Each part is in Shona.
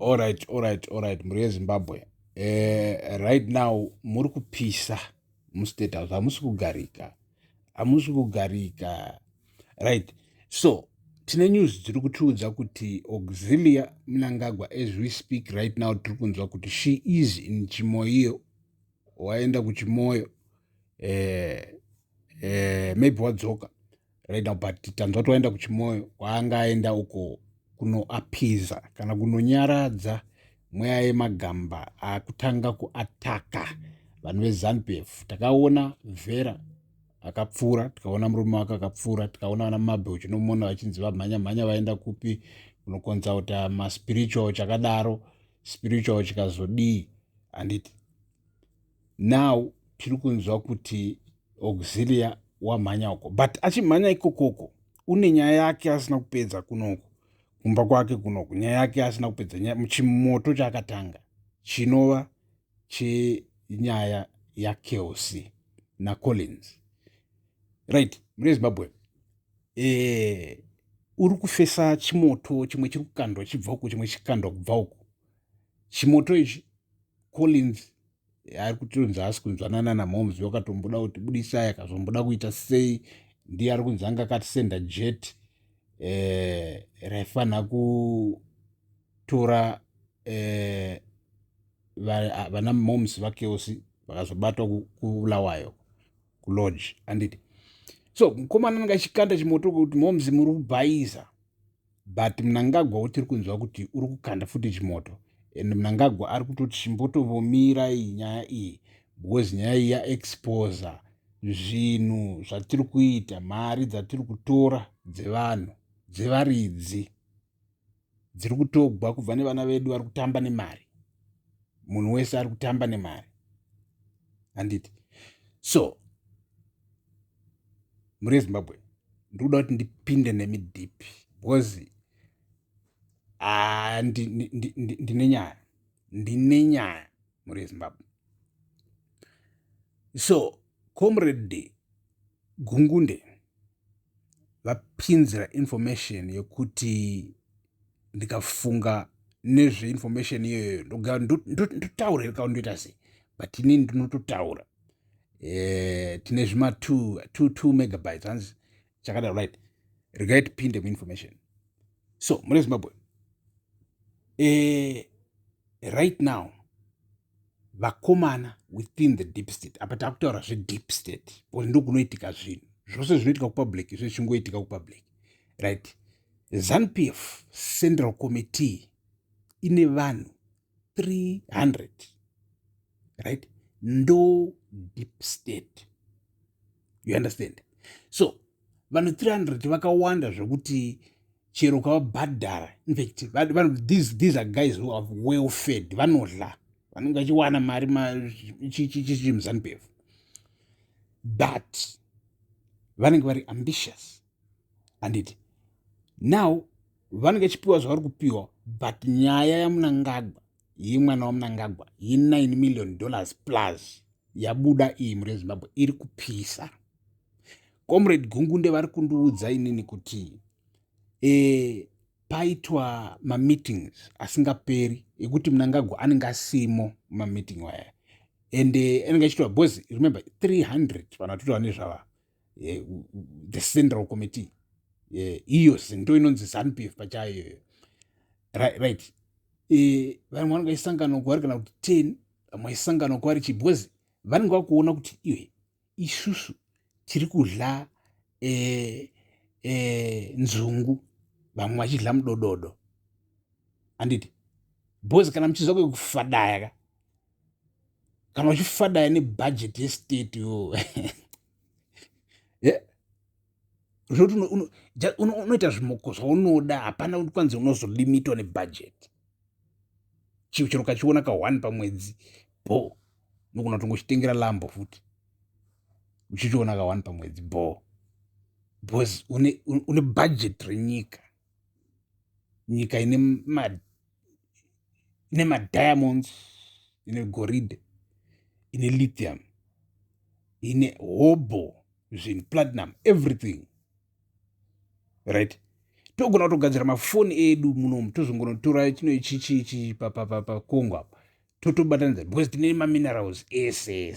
Alright, muri Zimbabwe. Right now muri kupisa mustate house, hamusi kugarika. Right. So tine news dziri kutiudza kuti Auxilia Mnangagwa, as we speak right now, tiri kunzwa kuti she is in Chimoio. Waenda kuchimoyo maybe wadzoka right now, but tanzwa kuti waenda kuchimoyo kwaanga aenda uko kunoapiza kana kunonyaradza mweya yemagamba akutanga kuataka vanhu veZANU-PF. Takaona Vera akapfuura, tikaona murume wake akapfuura, tikaona vana Mabel chinomona vachinzi vamhanya vaenda kupi kunokonzauta maspiritual chakadaro, spiritual chikazodii. Handiti now tiri kunzwa kuti Auxilia wamhanya uko, but achimhanya ikokoko une nyaya yake asina kupedza kunoko kumba kwake kunoko, nyaya yake asina kupedza muchimoto chakatanga chinova chenyaya yaKelsi naCollins. Right, muri Zimbabwe uri kufesa chimoto chimwe chiri kukandwa chibva uko, chimwe chikandwa kubva uko. Chimoto ichi Collins ari kutonzi asi kunzwanana naMomzi wakatomboda kuti budisai, akazomboda kuita sei. Ndiye ari kunzi anga akatisenda jet raifanira kutora vana Momzi vaKelsi vakazobatwa kuBulawayo kulodge. Handiti so mukomana nanga chikanda chimoto kuti Momzi muri kubhayiza, but Mnangagwa utiri kunzwa kuti uri kukanda futi chimoto. And Mnangagwa ari kutoti chimbotovomira iyi nyaya iyi because nyaya iyi yaexposa zvinhu zvatiri kuita, mari dzatiri kutora dzevanhu dzevaridzi dziri kutogwa kubva nevana vedu vari kutamba nemari. Munhu wese ari kutamba nemari. Handiti so muri Zimbabwe ndikuda kuti ndipinde nemidipi because ndine nyaya muri Zimbabwe. So Comrade Gungunde vapinzira information yokuti ndikafunga nezveinformation iyoyo ndotaura rikaundoita sei, but inini ndinototaura tine zvima 2 megabytes hanzi chakadaro, right. Regai tipinde muinformation. So muri Zimbabwe right now vakomana within the deep state, apa takutaura zvedeep state because ndokunoitika zvinhu zvose zvinoitika kupublic izvo zvichingoitika kupublic, right. ZANU-PF Central Committee ine vanhu 300, right, ndo deep state, you understand. So vanhu 300 vakawanda zvekuti chero kavabhadhara, in fact these are guys who are well fed, vanodla, vanenge vachiwana mari chichi muZANU-PF, but vanenge vari ambitious. Handiti now vanenge vachipiwa zvavari kupiwa, but nyaya yaMnangagwa yemwana waMnangagwa ye$9 million plus yabuda iyi muri Zimbabwe iri kupisa. Comrade Gungunde vari kundiudza inini kuti paitwa mameetings asingaperi ekuti Mnangagwa anenge asimo mumameeting waya, and anenge achitwa because remember 300 vanatotaura nezvava the Central Committee iyo ndo inonzi ZANU-PF pachayo, right. Vanhu vanenge vaisangana kwavari kana kuti 10, vamwe vaisangana kwavari chi, because vanenge vakuona kuti iwe isusu tiri kudla nzungu, vamwe vachidla mudododo. Handiti because kana muchizwa kwekufadaya kana uchifadaya nebudget yestate yo zvoti unoita zvimoko zvaunoda, hapana kwanzi unozolimitwa nebudget. Chiro kachiona ka1 pamwedzi bo nokuna tongochitengera lambo futi uchichiona ka1 pamwedzi bo, because une budget renyika, nyika ine madiamonds, ine goridhe, ine lithium, ine hobo, zvinhu platinum, everything, right. togona kutogadzira mafoni edu munomu tozongonotora chino ichichi pakongo apa totobatanidza because tine maminerals ese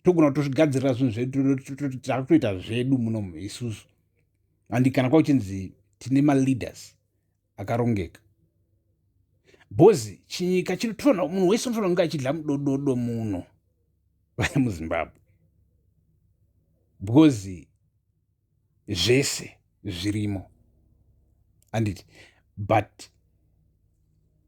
togona kutozvigadzirira zvinhu zvedu takutoita zvedu munomu isusu handi kana kwauchinzi tine maleaders akarongeka bhozi chinyika chinotora munhu wese unotora kunge achidla mudododo muno muzimbabwe because zvese zvirimo handiti but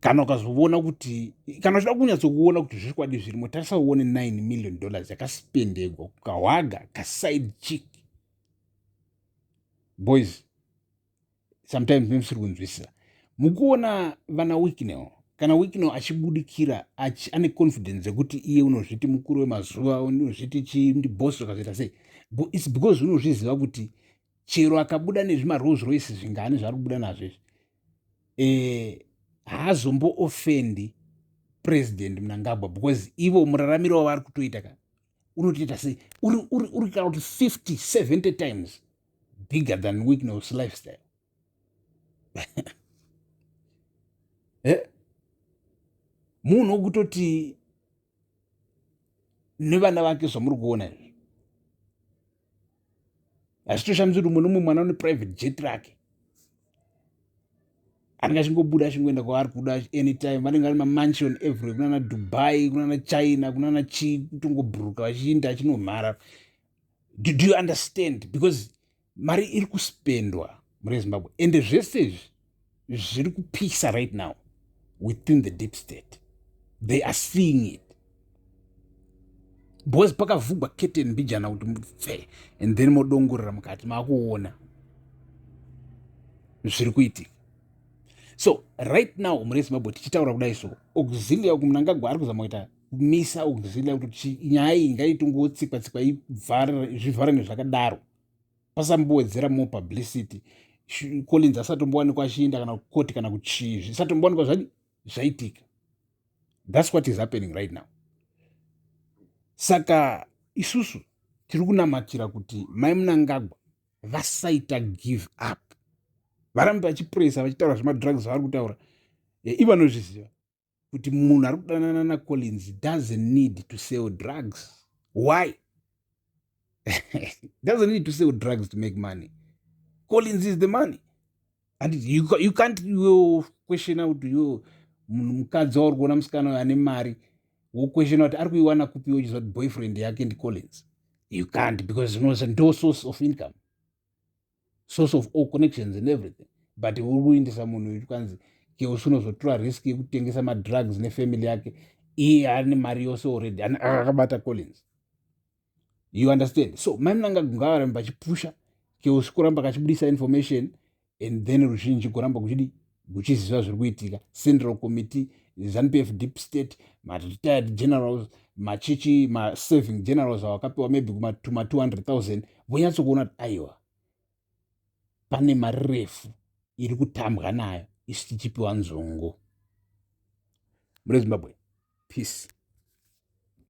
kana ukazoona kuti kana uchida kunyatsokuona kuti zvikwadi zvirimo tarisa uone $9 million yakaspendegwa kukahwaga kaside chick boys sometimes nemusiri kunzwisisa mukuona vana Wicknell kana Wicknell achibudikira ane confidence yekuti iye unozviti mukuru wemazuva unozviti chindibhosi zvakazoita sei it's because unozviziva kuti chero akabuda nezvima Rolls Royce zvingani zvari kubuda nazvo haazombo-ofendi president Mnangagwa because ivo muraramiro wavari kutoita unotoita sei uri kana kuti 50-70 times bigger than Wicknell's lifestyle munhu wokutoti nevana vake zvamuri kuona izvi hazvitoshamisi kuti mumwe mwana une private jet rake anenge achingobuda achingoenda kwaari kuda anytime vanenge vari mamansion everywhere kunana Dubai kunana China kunana chi kutongobhuruka vachiinda achinomhara do you understand because mari iri kuspendwa muri Zimbabwe ende zvese izvi zviri kupisa right now within the deep state they are seeing it because pakavhugwa curtain mbijana kuti mupfe and then modongorera mukati makuona zviri kuitika so right now muri Zimbabwe tichitaura kudai so auxilia kuMnangagwa ari kuzama kuita kumisa auxilia kuti nyaya iyi ngaitongotsikwa zvivhare nezvakadaro pasambowedzera more publicity Collins asatombowanikwa achiinda kana kukoti kana kuchii zvisatombowanikwa zvaitika that's what is happening right now saka isusu tiri kunamatira kuti mai Mnangagwa vasaita give up varambe vachipresa vachitaura zvemadrugs avari kutaura ivanozviziva kuti munhu ari kudanana naCollins doesn't need to sell drugs why doesn't need to sell drugs to make money Collins is the money and you can't question out munhu mukadzi wauri kuona musikana ane mari woquestiona kuti ari kuiwana kupi uchizva kuti boyfriend yake ndiCollins you can't because no source of income source of all connections and everything but uri kuindisa munhu uchikanzi keusi unozotora risk yekutengesa madrugs nefamily yake iye ane mari yose already akabata Collins you understand so mai Mnangagwa ngavarambe vachipusha keusi kuramba kachibudisa information and then ruzhinji kuramba kuchiziva zviri kuitika Central Committee ZANU-PF deep state retired generals machichi serving generals awakapiwa maybe kuma 200,000 vonyatsokuona kuti aiwa pane mari refu iri kutambwa nayo isi tichipiwa nzongo muri Zimbabwe peace